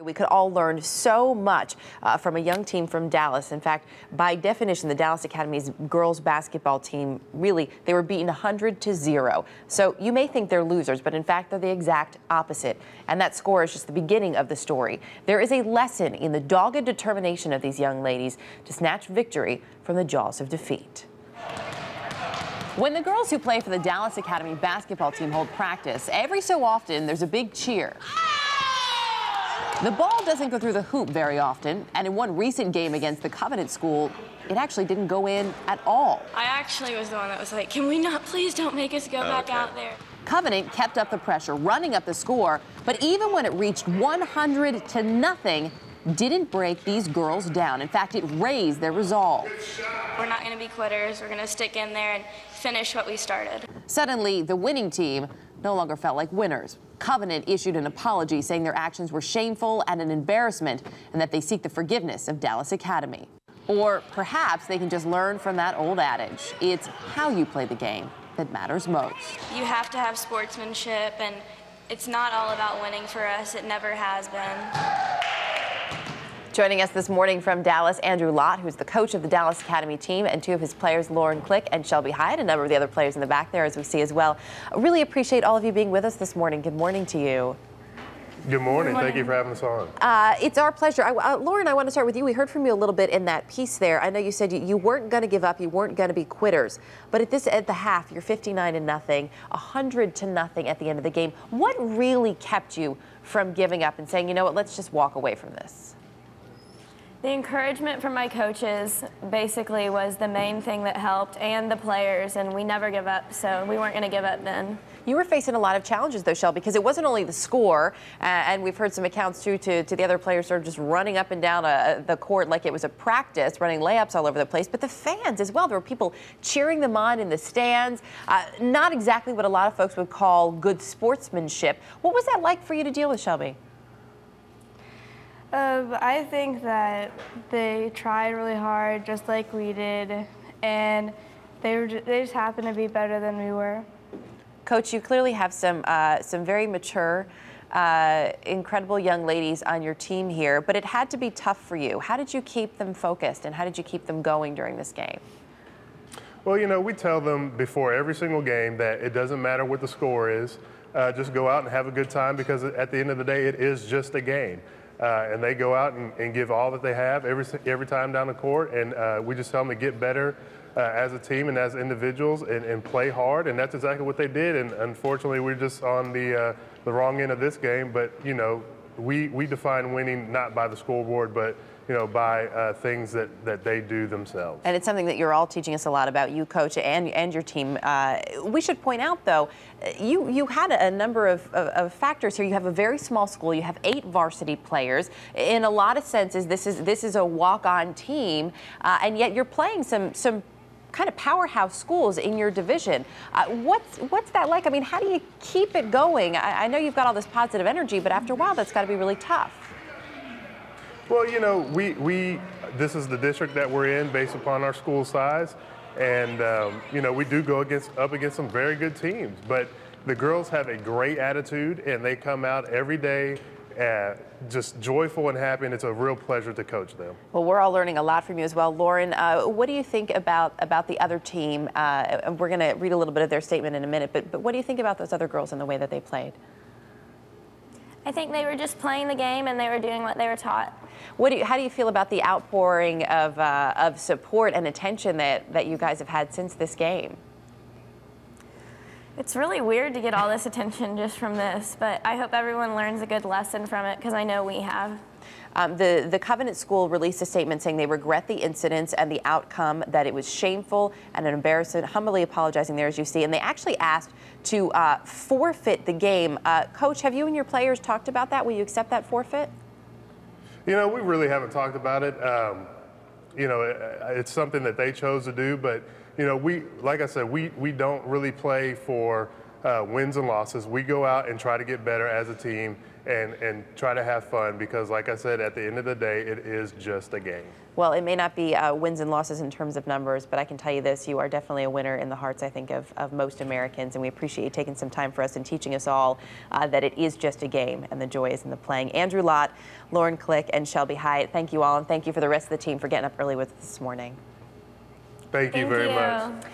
We could all learn so much from a young team from Dallas. In fact, by definition, the Dallas Academy's girls basketball team, really, they were beaten 100-0. So you may think they're losers, but in fact, they're the exact opposite. And that score is just the beginning of the story. There is a lesson in the dogged determination of these young ladies to snatch victory from the jaws of defeat. When the girls who play for the Dallas Academy basketball team hold practice, every so often there's a big cheer. The ball doesn't go through the hoop very often, and in one recent game against the Covenant School, it actually didn't go in at all. I actually was the one that was like, can we not, please don't make us go back out there. Covenant kept up the pressure, running up the score, but even when it reached 100-0, didn't break these girls down. In fact, it raised their resolve. We're not going to be quitters. We're going to stick in there and finish what we started. Suddenly, the winning team no longer felt like winners. Covenant issued an apology saying their actions were shameful and an embarrassment and that they seek the forgiveness of Dallas Academy. Or perhaps they can just learn from that old adage. It's how you play the game that matters most. You have to have sportsmanship, and it's not all about winning for us. It never has been. Joining us this morning from Dallas, Andrew Lott, who's the coach of the Dallas Academy team, and two of his players, Lauren Click and Shelby Hyatt, a number of the other players in the back there, as we see as well. I really appreciate all of you being with us this morning. Good morning to you. Good morning. Thank you for having us on. It's our pleasure. Lauren, I want to start with you. We heard from you a little bit in that piece there. I know you said you weren't going to give up, you weren't going to be quitters, but at the half, you're 59-0, 100-0 at the end of the game. What really kept you from giving up and saying, you know what, let's just walk away from this? The encouragement from my coaches basically was the main thing that helped, and the players, and we never give up, so we weren't going to give up then. You were facing a lot of challenges, though, Shelby, because it wasn't only the score, and we've heard some accounts, too, to the other players sort of just running up and down the court like it was a practice, running layups all over the place, but the fans as well. There were people cheering them on in the stands. Not exactly what a lot of folks would call good sportsmanship. What was that like for you to deal with, Shelby? I think that they tried really hard, just like we did, and they just happened to be better than we were. Coach, you clearly have some very mature, incredible young ladies on your team here, but it had to be tough for you. How did you keep them focused, and how did you keep them going during this game? Well, you know, we tell them before every single game that it doesn't matter what the score is. Just go out and have a good time, because at the end of the day, it is just a game. And they go out and give all that they have every time down the court, and we just tell them to get better as a team and as individuals and play hard, and that's exactly what they did. And unfortunately, we're just on the wrong end of this game. But you know, we define winning not by the scoreboard, but you know, by things that they do themselves. And it's something that you're all teaching us a lot about, you, Coach, and your team. We should point out, though, you had a number of factors here. You have a very small school. You have 8 varsity players. In a lot of senses, this is a walk-on team, and yet you're playing some kind of powerhouse schools in your division. What's that like? I mean, how do you keep it going? I know you've got all this positive energy, but after a while, that's got to be really tough. Well, you know, this is the district that we're in based upon our school size, and you know, we do go up against some very good teams, but the girls have a great attitude, and they come out every day just joyful and happy, and it's a real pleasure to coach them. Well, we're all learning a lot from you as well. Lauren, what do you think about the other team? We're going to read a little bit of their statement in a minute, but what do you think about those other girls and the way that they played? I think they were just playing the game, and they were doing what they were taught. How do you feel about the outpouring of support and attention that you guys have had since this game? It's really weird to get all this attention just from this, but I hope everyone learns a good lesson from it, because I know we have. The Covenant School released a statement saying they regret the incidents and the outcome, that it was shameful and an embarrassment, humbly apologizing there, as you see, and they actually asked to forfeit the game. Coach, have you and your players talked about that? Will you accept that forfeit? You know, we really haven't talked about it. You know, it's something that they chose to do, but you know, like I said, we don't really play for wins and losses. We go out and try to get better as a team, and try to have fun because, like I said, at the end of the day, it is just a game. Well, it may not be wins and losses in terms of numbers, but I can tell you this, you are definitely a winner in the hearts, I think, of most Americans, and we appreciate you taking some time for us and teaching us all that it is just a game and the joy is in the playing. Andrew Lott, Lauren Click, and Shelby Hyatt, thank you all, and thank you for the rest of the team for getting up early with us this morning. Thank you very much.